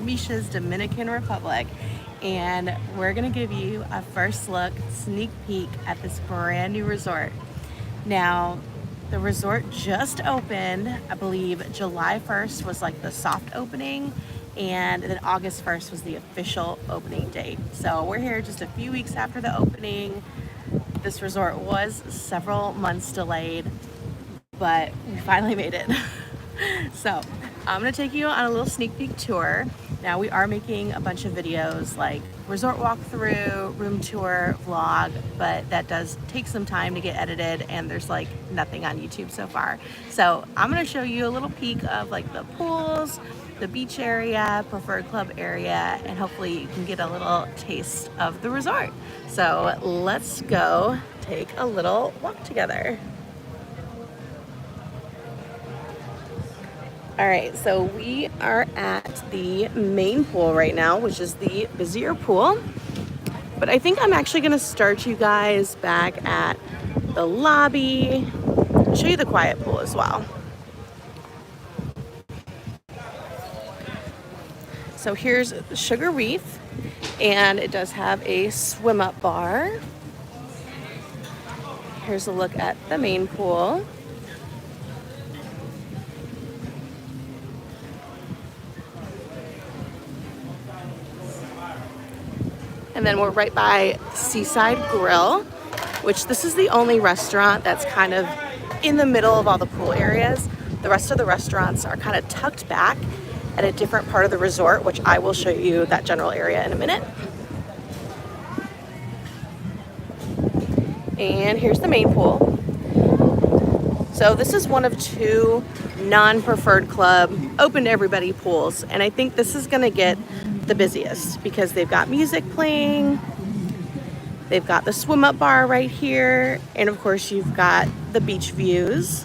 Miches, Dominican Republic, and we're gonna give you a first look, sneak peek at this brand new resort. Now, the resort just opened. I believe July 1st was like the soft opening, and then August 1st was the official opening date. So we're here just a few weeks after the opening. This resort was several months delayed, but we finally made it. So I'm gonna take you on a little sneak peek tour. Now we are making a bunch of videos like resort walkthrough, room tour, vlog, but that does take some time to get edited and there's like nothing on YouTube so far. So I'm gonna show you a little peek of like the pools, the beach area, preferred club area, and hopefully you can get a little taste of the resort. So let's go take a little walk together. All right, so we are at the main pool right now, which is the busier pool. But I think I'm actually gonna start you guys back at the lobby, show you the quiet pool as well. So here's Sugar Reef, and it does have a swim up bar. Here's a look at the main pool. And then we're right by Seaside Grill, which this is the only restaurant that's kind of in the middle of all the pool areas. The rest of the restaurants are kind of tucked back at a different part of the resort, which I will show you that general area in a minute. And here's the main pool. So this is one of two non-preferred club, open to everybody pools. And I think this is gonna get the busiest because they've got music playing, they've got the swim up bar right here, and of course you've got the beach views.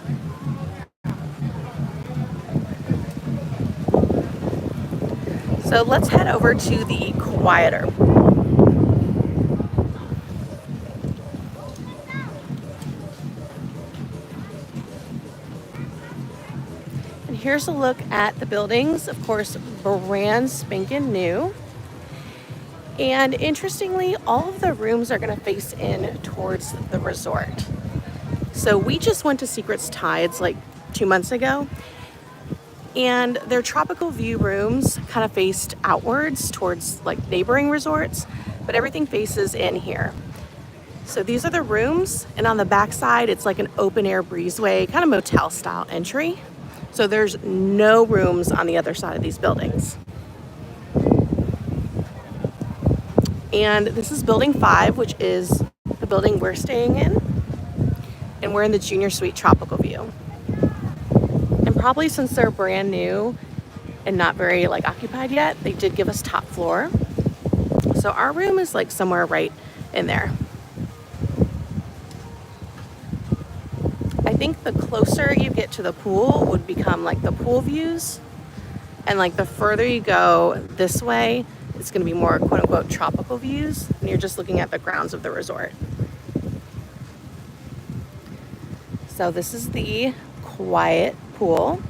So let's head over to the quieter. And here's a look at the buildings, of course, brand spanking new. And interestingly, all of the rooms are gonna face in towards the resort. So we just went to Secrets Tides like 2 months ago, and their tropical view rooms kind of faced outwards towards like neighboring resorts, but everything faces in here. So these are the rooms, and on the back side, it's like an open air breezeway, kind of motel style entry. So there's no rooms on the other side of these buildings. And this is building 5, which is the building we're staying in. And we're in the junior suite tropical view. And probably since they're brand new and not very like occupied yet, they did give us top floor. So our room is like somewhere right in there. I think the closer you get to the pool would become like the pool views. And like the further you go this way, it's gonna be more quote unquote tropical views, and you're just looking at the grounds of the resort. So this is the quiet pool.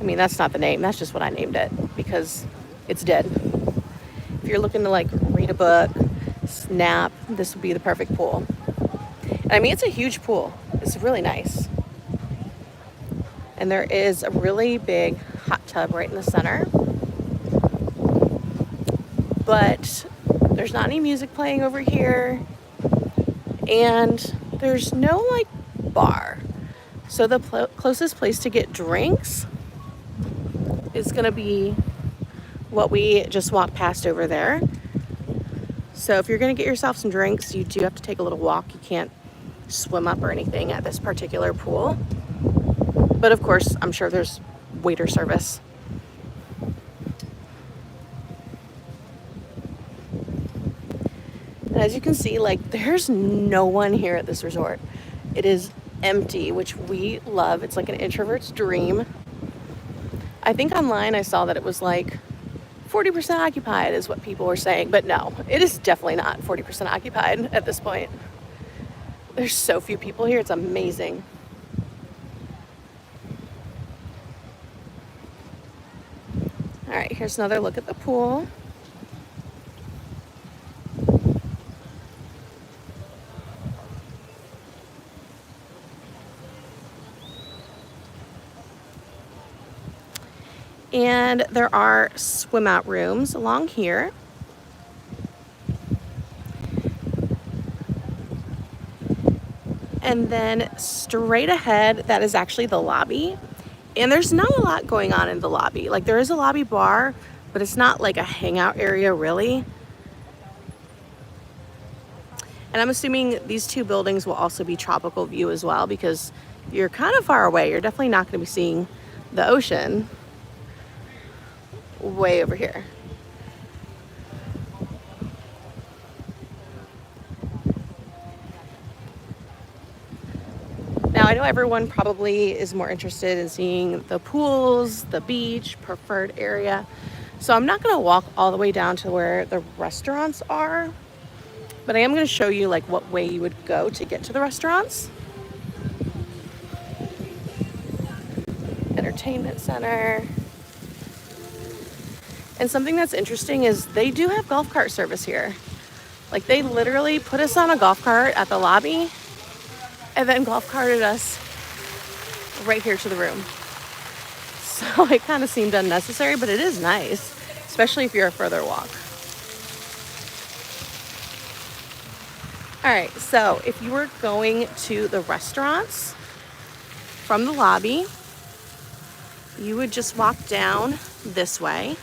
I mean, that's not the name, that's just what I named it because it's dead. If you're looking to like read a book, snap, this would be the perfect pool. And I mean, it's a huge pool. It's really nice. And there is a really big hot tub right in the center. But there's not any music playing over here. And there's no like bar. So the closest place to get drinks is gonna be what we just walked past over there. So if you're gonna get yourself some drinks, you do have to take a little walk. You can't swim up or anything at this particular pool. But of course, I'm sure there's waiter service. And as you can see, like there's no one here at this resort. It is empty, which we love. It's like an introvert's dream. I think online I saw that it was like 40% occupied is what people were saying, but no, it is definitely not 40% occupied at this point. There's so few people here, it's amazing. All right, here's another look at the pool. And there are swim out rooms along here. And then straight ahead, that is actually the lobby. And there's not a lot going on in the lobby. Like, there is a lobby bar, but it's not like a hangout area really. And I'm assuming these two buildings will also be tropical view as well, because you're kind of far away. You're definitely not going to be seeing the ocean way over here. Now, I know everyone probably is more interested in seeing the pools, the beach, preferred area. So I'm not going to walk all the way down to where the restaurants are, but I am going to show you like what way you would go to get to the restaurants. Entertainment center. And something that's interesting is they do have golf cart service here. Like, they literally put us on a golf cart at the lobby and then golf carted us right here to the room. So it kind of seemed unnecessary, but it is nice, especially if you're a further walk. All right, so if you were going to the restaurants from the lobby, you would just walk down this way.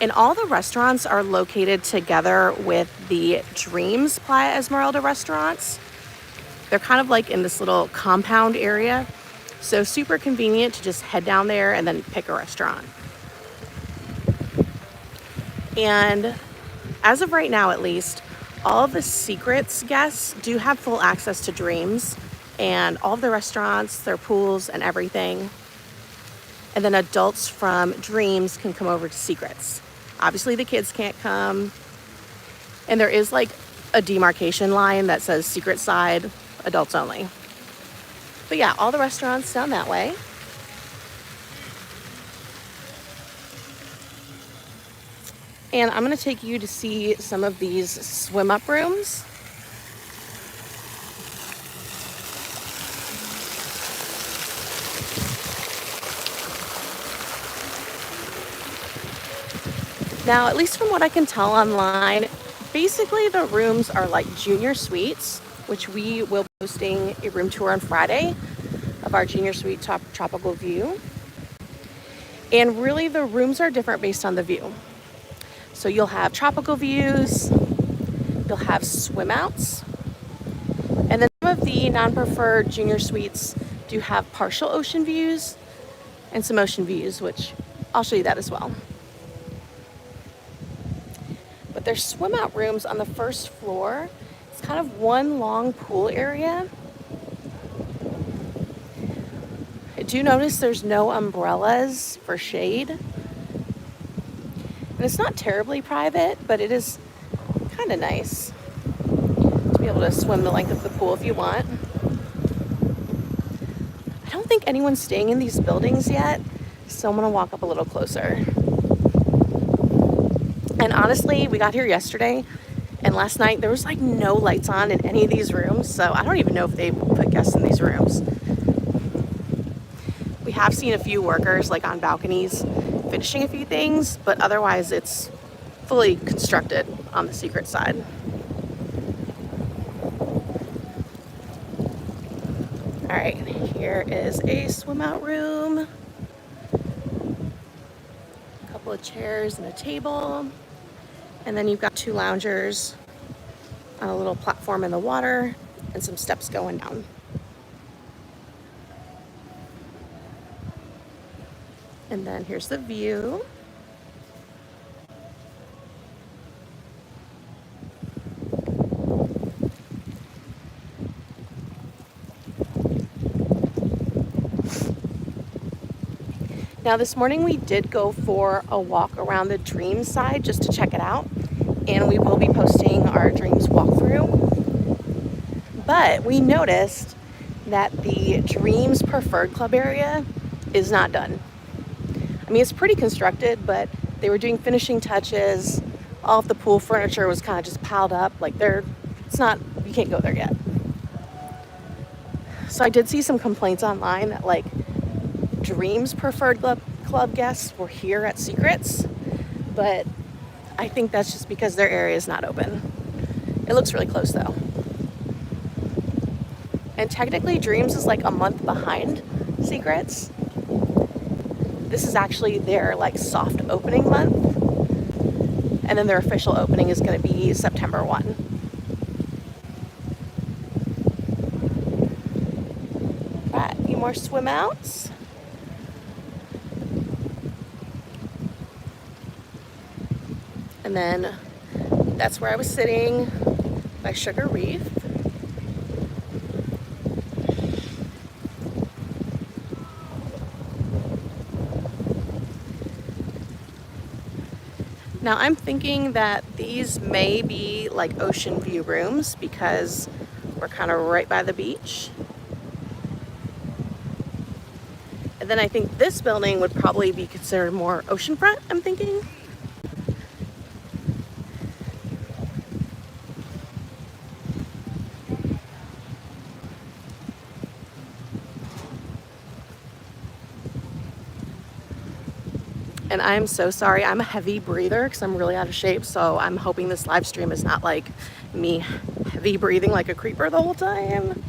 And all the restaurants are located together with the Secrets Playa Esmeralda restaurants. They're kind of like in this little compound area. So super convenient to just head down there and then pick a restaurant. And as of right now, at least, all of the Secrets guests do have full access to Dreams and all of the restaurants, their pools and everything. And then adults from Dreams can come over to Secrets. Obviously the kids can't come. And there is like a demarcation line that says Secret side, adults only. But yeah, all the restaurants down that way. And I'm gonna take you to see some of these swim up rooms. Now, at least from what I can tell online, basically the rooms are like junior suites, which we will be hosting a room tour on Friday of our junior suite tropical view. And really the rooms are different based on the view. So you'll have tropical views, you'll have swim outs, and then some of the non-preferred junior suites do have partial ocean views and some ocean views, which I'll show you that as well. But there's swim out rooms on the first floor. It's kind of one long pool area. I do notice there's no umbrellas for shade. And it's not terribly private, but it is kind of nice to be able to swim the length of the pool if you want. I don't think anyone's staying in these buildings yet, so I'm gonna walk up a little closer. And honestly, we got here yesterday, and last night there was like no lights on in any of these rooms, so I don't even know if they put guests in these rooms. We have seen a few workers like on balconies finishing a few things, but otherwise it's fully constructed on the Secret side. All right, here is a swim out room. A couple of chairs and a table. And then you've got two loungers on a little platform in the water and some steps going down. And then here's the view. Now this morning we did go for a walk around the Dreams side just to check it out, and we will be posting our Dreams walkthrough. But we noticed that the Dreams Preferred Club area is not done. I mean, it's pretty constructed, but they were doing finishing touches. All of the pool furniture was kind of just piled up. Like it's not, you can't go there yet. So I did see some complaints online that like Dream's preferred club guests were here at Secrets, but I think that's just because their area is not open. It looks really close though. And technically Dreams is like a month behind Secrets. This is actually their like soft opening month. And then their official opening is going to be September 1. Got a few more swim outs. And then that's where I was sitting by Sugar Reef. Now I'm thinking that these may be like ocean view rooms because we're kind of right by the beach. And then I think this building would probably be considered more oceanfront, I'm thinking. And I'm so sorry, I'm a heavy breather because I'm really out of shape, so I'm hoping this live stream is not like me heavy breathing like a creeper the whole time.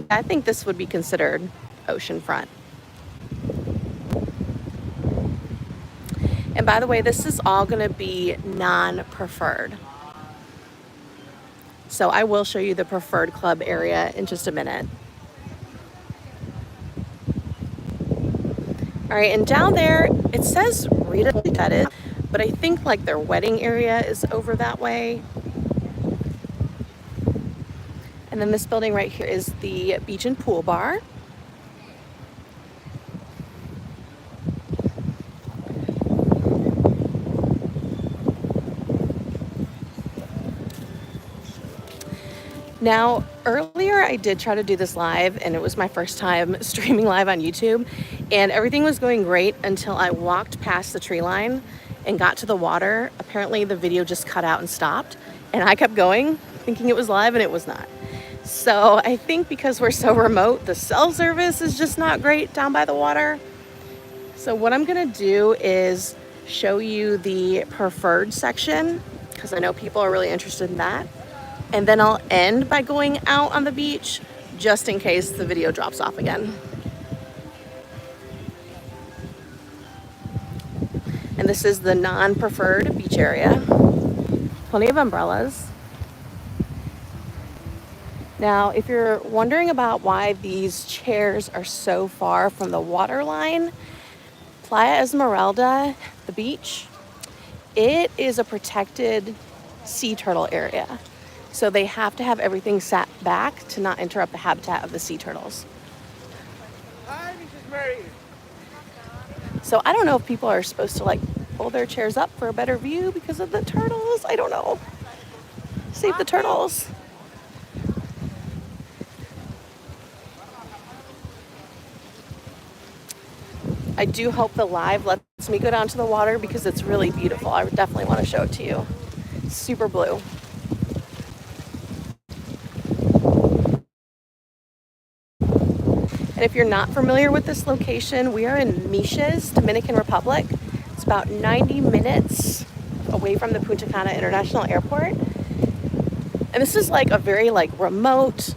I think this would be considered oceanfront. And by the way, this is all going to be non-preferred. So I will show you the preferred club area in just a minute. All right, and down there, it says Rita Pettit, but I think like their wedding area is over that way. And then this building right here is the beach and pool bar. Now, earlier I did try to do this live, and it was my first time streaming live on YouTube, and everything was going great until I walked past the tree line and got to the water. Apparently the video just cut out and stopped, and I kept going thinking it was live, and it was not. So I think because we're so remote, the cell service is just not great down by the water. So what I'm gonna do is show you the preferred section, because I know people are really interested in that. And then I'll end by going out on the beach just in case the video drops off again. And this is the non-preferred beach area. Plenty of umbrellas. Now, if you're wondering about why these chairs are so far from the water line, Playa Esmeralda, the beach, it is a protected sea turtle area. So they have to have everything sat back to not interrupt the habitat of the sea turtles. Hi, Mrs. Mary. So I don't know if people are supposed to like pull their chairs up for a better view because of the turtles. I don't know. Save the turtles. I do hope the live lets me go down to the water because it's really beautiful. I would definitely want to show it to you. It's super blue. And if you're not familiar with this location, we are in Miches, Dominican Republic. It's about 90 minutes away from the Punta Cana International Airport. And this is like a very like remote,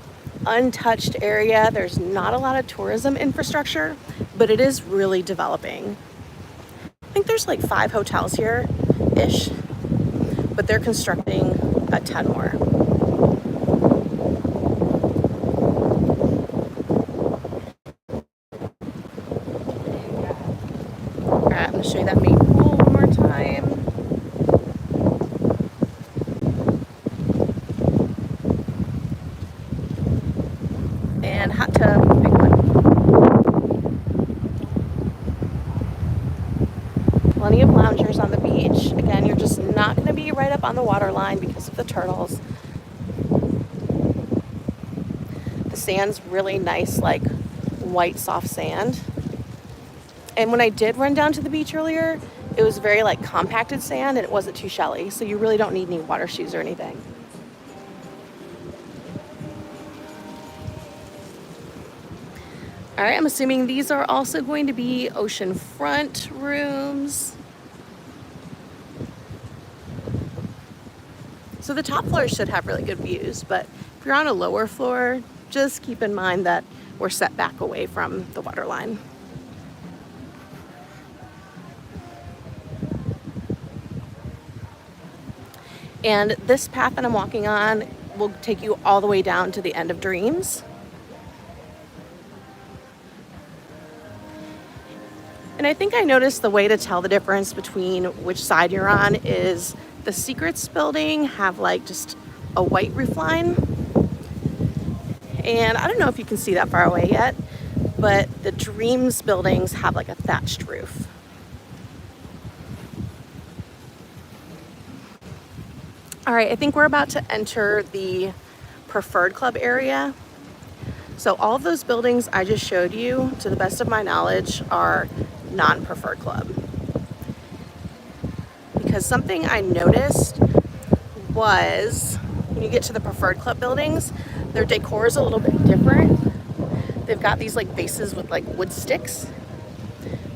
untouched area. There's not a lot of tourism infrastructure, but it is really developing. I think there's like 5 hotels here-ish, but they're constructing a ton more. I'm going to show you that main pool one more time. And hot tub, big one. Plenty of loungers on the beach. Again, you're just not going to be right up on the water line because of the turtles, sand's really nice, like white soft sand. And when I did run down to the beach earlier, it was very like compacted sand and it wasn't too shelly, so you really don't need any water shoes or anything. All right, I'm assuming these are also going to be oceanfront rooms. So the top floor should have really good views, but if you're on a lower floor, just keep in mind that we're set back away from the water line. And this path that I'm walking on will take you all the way down to the end of Dreams. And I think I noticed the way to tell the difference between which side you're on is the Secrets building have like just a white roof line. And I don't know if you can see that far away yet, but the Dreams buildings have like a thatched roof. All right, I think we're about to enter the Preferred Club area. So all of those buildings I just showed you, to the best of my knowledge, are non-Preferred Club. Because something I noticed was when you get to the Preferred Club buildings, their decor is a little bit different. They've got these like vases with like wood sticks.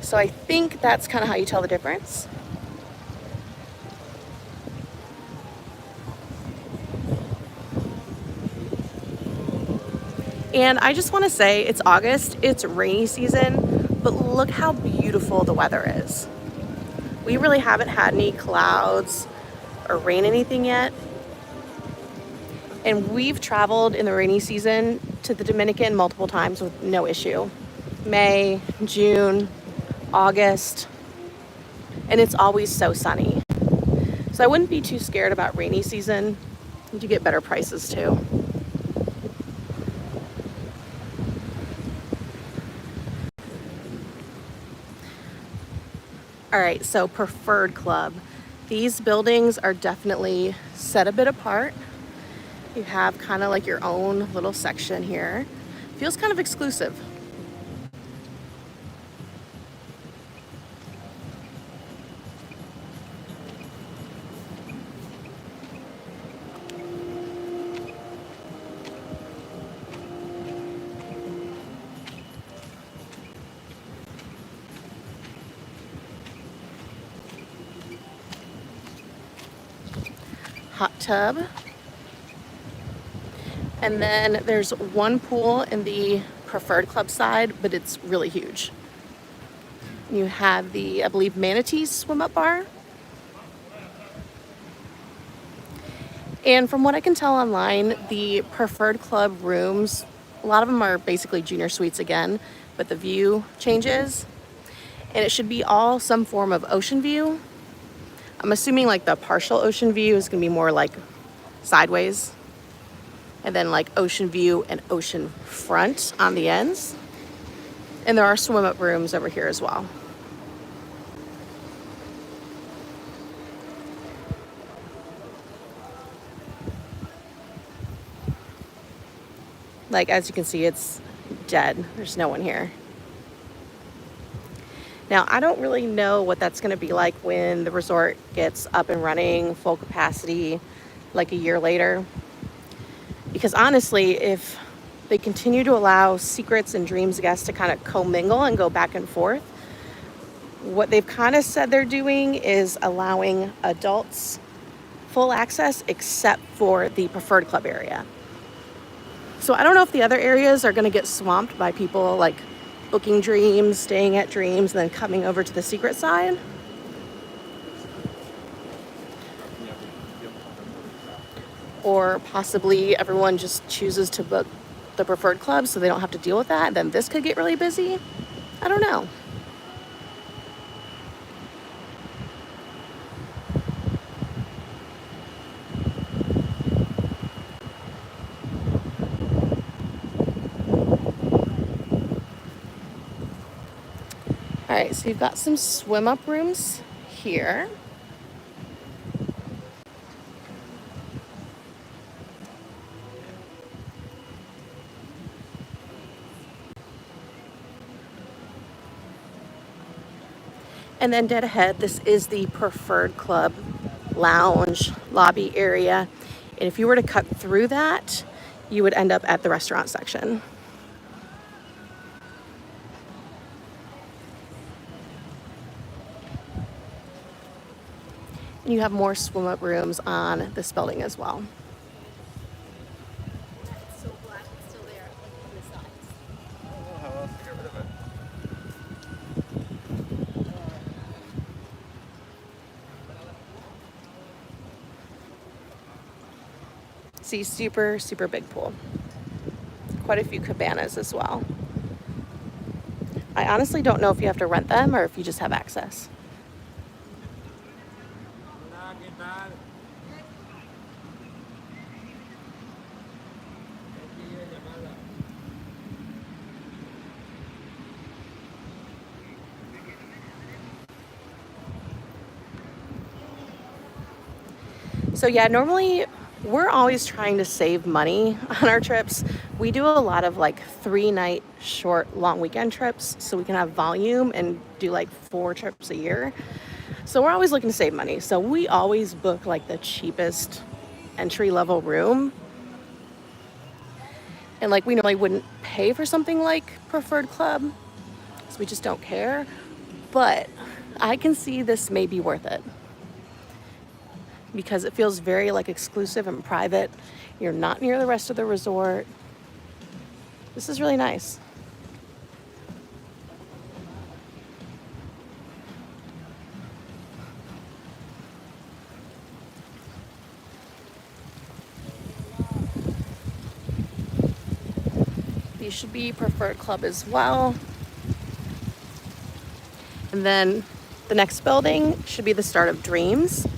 So I think that's kind of how you tell the difference. And I just want to say, it's August, it's rainy season, but look how beautiful the weather is. We really haven't had any clouds or rain anything yet. And we've traveled in the rainy season to the Dominican multiple times with no issue. May, June, August, and it's always so sunny. So I wouldn't be too scared about rainy season. You get better prices too. All right, so Preferred Club. These buildings are definitely set a bit apart. You have kind of like your own little section here. Feels kind of exclusive. Hot tub. And then there's one pool in the Preferred Club side, but it's really huge. You have the, I believe, Manatees swim up bar. And from what I can tell online, the Preferred Club rooms, a lot of them are basically junior suites again, but the view changes. And it should be all some form of ocean view. I'm assuming like the partial ocean view is gonna be more like sideways. And then like ocean view and ocean front on the ends. And there are swim up rooms over here as well. Like, as you can see, it's dead. There's no one here. Now, I don't really know what that's going to be like when the resort gets up and running full capacity like a year later. Because honestly, if they continue to allow Secrets and Dreams guests to kind of commingle and go back and forth, what they've kind of said they're doing is allowing adults full access except for the Preferred Club area. So I don't know if the other areas are going to get swamped by people like booking Dreams, staying at Dreams, and then coming over to the Secret side. Or possibly everyone just chooses to book the Preferred Club so they don't have to deal with that, and then this could get really busy. I don't know. All right, so you've got some swim up rooms here. And then dead ahead, this is the Preferred Club lounge lobby area. And if you were to cut through that, you would end up at the restaurant section. And you have more swim up rooms on this building as well. It's so black, it's still there on the sides. Oh, how else to get rid of it? See, super, super big pool. Quite a few cabanas as well. I honestly don't know if you have to rent them or if you just have access. So yeah, normally we're always trying to save money on our trips. We do a lot of like 3-night short long weekend trips so we can have volume and do like 4 trips a year. So we're always looking to save money. So we always book like the cheapest entry level room. And like we normally wouldn't pay for something like Preferred Club, so we just don't care. But I can see this may be worth it, because it feels very like exclusive and private. You're not near the rest of the resort. This is really nice. These should be Preferred Club as well. And then the next building should be the start of Dreams.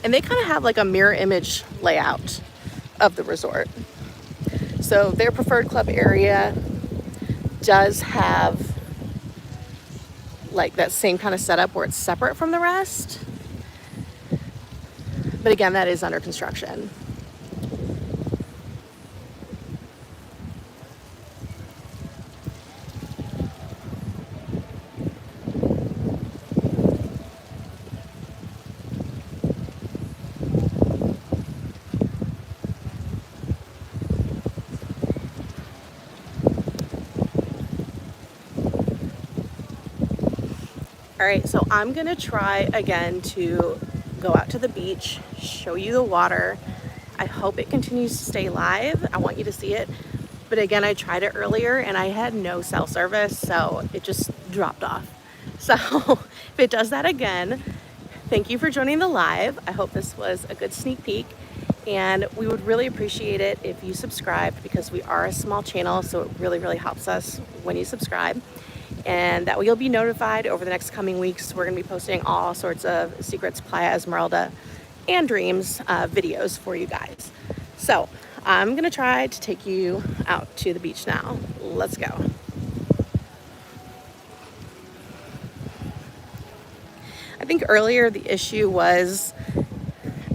And they kind of have like a mirror image layout of the resort. So their Preferred Club area does have like that same kind of setup where it's separate from the rest. But again, that is under construction. All right, so I'm gonna try again to go out to the beach, show you the water. I hope it continues to stay live. I want you to see it. But again, I tried it earlier and I had no cell service, so it just dropped off. So if it does that again, thank you for joining the live. I hope this was a good sneak peek. And we would really appreciate it if you subscribed, because we are a small channel, so it really, really helps us when you subscribe. And that way you'll be notified over the next coming weeks. We're gonna be posting all sorts of Secrets Playa Esmeralda and Dreams videos for you guys. So I'm gonna try to take you out to the beach now. Let's go. I think earlier the issue was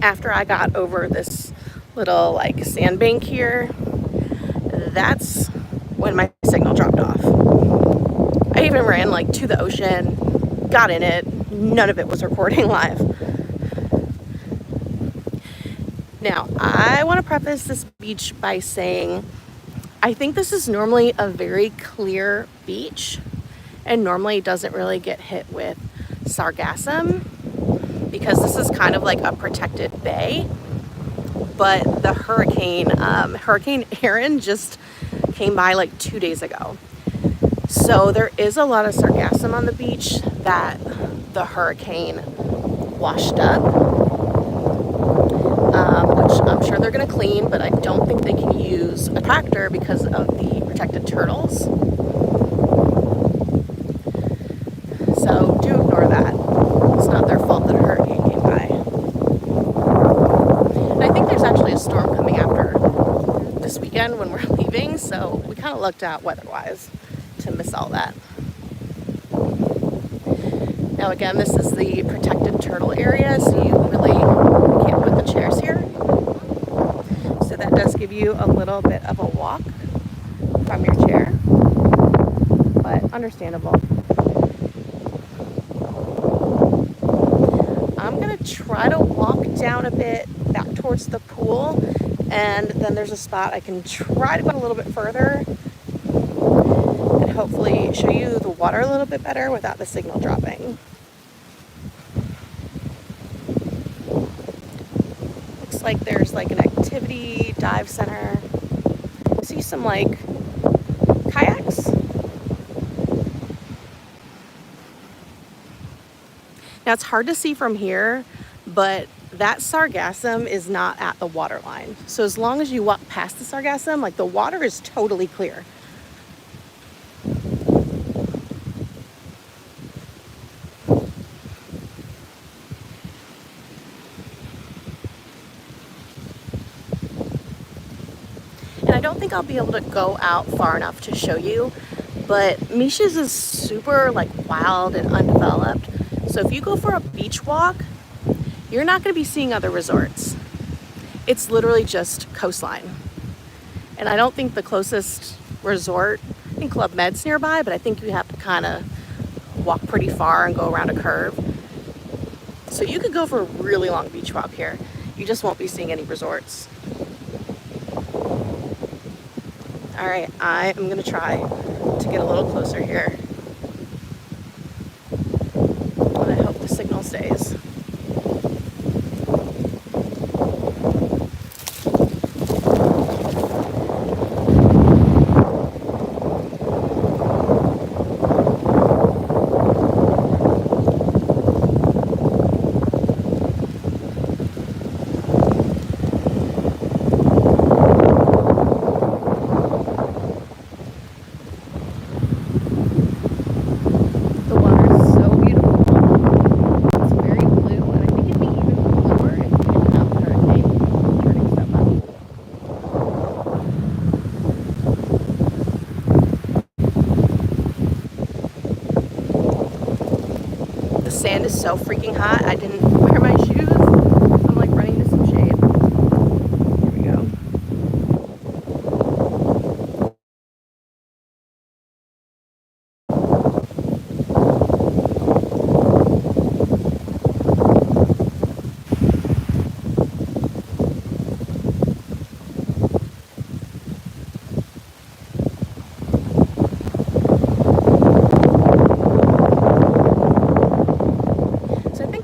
after I got over this little like sandbank here, that's when my signal dropped off. I even ran like to the ocean, got in it, none of it was recording live. Now, I want to preface this beach by saying I think this is normally a very clear beach and normally doesn't really get hit with sargassum, because this is kind of like a protected bay. But the Hurricane Erin just came by like 2 days ago. So there is a lot of sargassum on the beach that the hurricane washed up, which I'm sure they're going to clean, but I don't think they can use a tractor because of the protected turtles. So do ignore that. It's not their fault that a hurricane came by. And I think there's actually a storm coming after this weekend when we're leaving, so we kind of lucked out weather-wise to miss all that. Now again, this is the protected turtle area, so you really can't put the chairs here. So that does give you a little bit of a walk from your chair. but understandable. I'm gonna try to walk down a bit back towards the pool, and then there's a spot I can try to go a little bit further and hopefully show you the water a little bit better without the signal dropping. Looks like there's like an activity dive center. I see some like kayaks. Now it's hard to see from here, but that sargassum is not at the water line. So as long as you walk past the sargassum, like the water is totally clear. And I don't think I'll be able to go out far enough to show you, but Miches is super like wild and undeveloped. So if you go for a beach walk, you're not going to be seeing other resorts. It's literally just coastline. And I don't think the closest resort, I think Club Med's nearby, but I think you have to kind of walk pretty far and go around a curve. So you could go for a really long beach walk here. You just won't be seeing any resorts. All right, I am gonna try to get a little closer here. And I hope the signal stays. Sand is so freaking hot. I didn't wear my shoes. I'm like running into some shade. Here we go.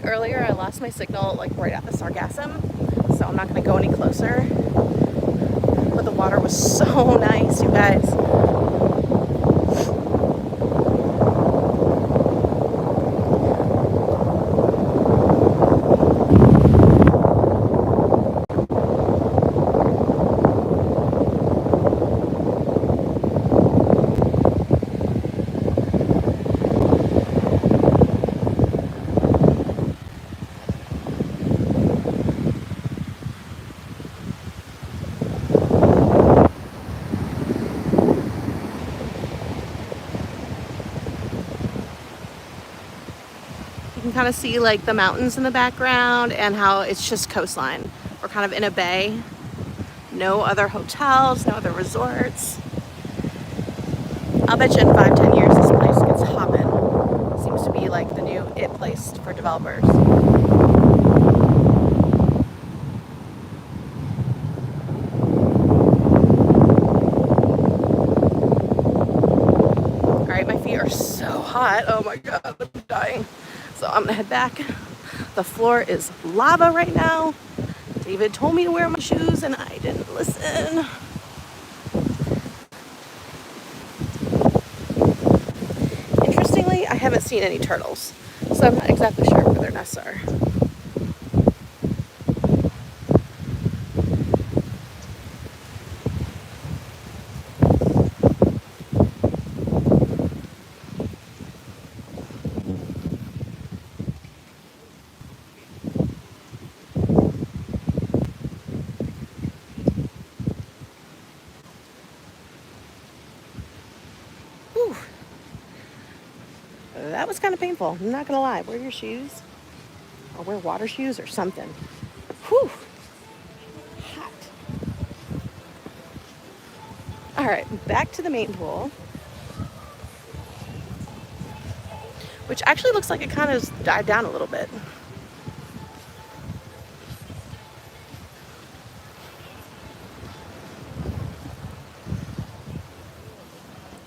Earlier I lost my signal like right at the sargassum, so I'm not going to go any closer, but the water was so nice, you guys. You can kind of see like the mountains in the background and how it's just coastline. We're kind of in a bay. No other hotels, no other resorts. I'll bet you in 5-10 years this place gets hopping. Seems to be like the new it place for developers. All right, my feet are so hot. Oh my God, I'm dying. So I'm gonna head back. The floor is lava right now. David told me to wear my shoes and I didn't listen. Interestingly, I haven't seen any turtles, so I'm not exactly sure where their nests are. Whew. That was kind of painful. I'm not gonna lie. Wear your shoes, or wear water shoes or something. Whew. Hot. All right, back to the main pool. which actually looks like it kind of died down a little bit.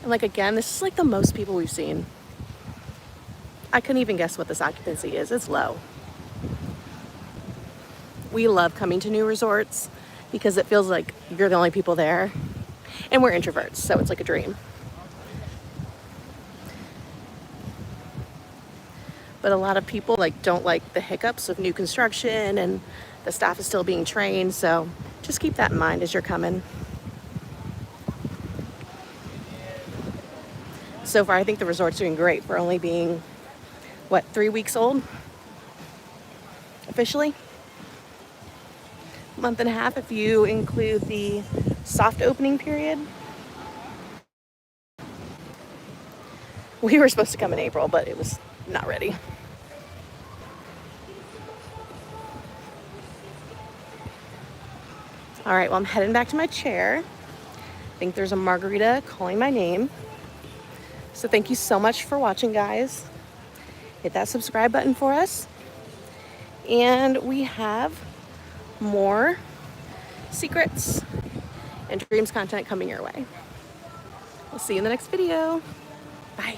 And like again, this is like the most people we've seen. I couldn't even guess what this occupancy is. It's low. We love coming to new resorts because it feels like you're the only people there. And we're introverts, so it's like a dream. But a lot of people like don't like the hiccups of new construction and the staff is still being trained, so just keep that in mind as you're coming. So far, I think the resort's doing great for only being, what, 3 weeks old? Officially? Month and a half if you include the soft opening period. We were supposed to come in April, but it was not ready. All right, well, I'm heading back to my chair. I think there's a margarita calling my name. So thank you so much for watching, guys. Hit that subscribe button for us. And we have more secrets and dreams content coming your way. We'll see you in the next video. Bye.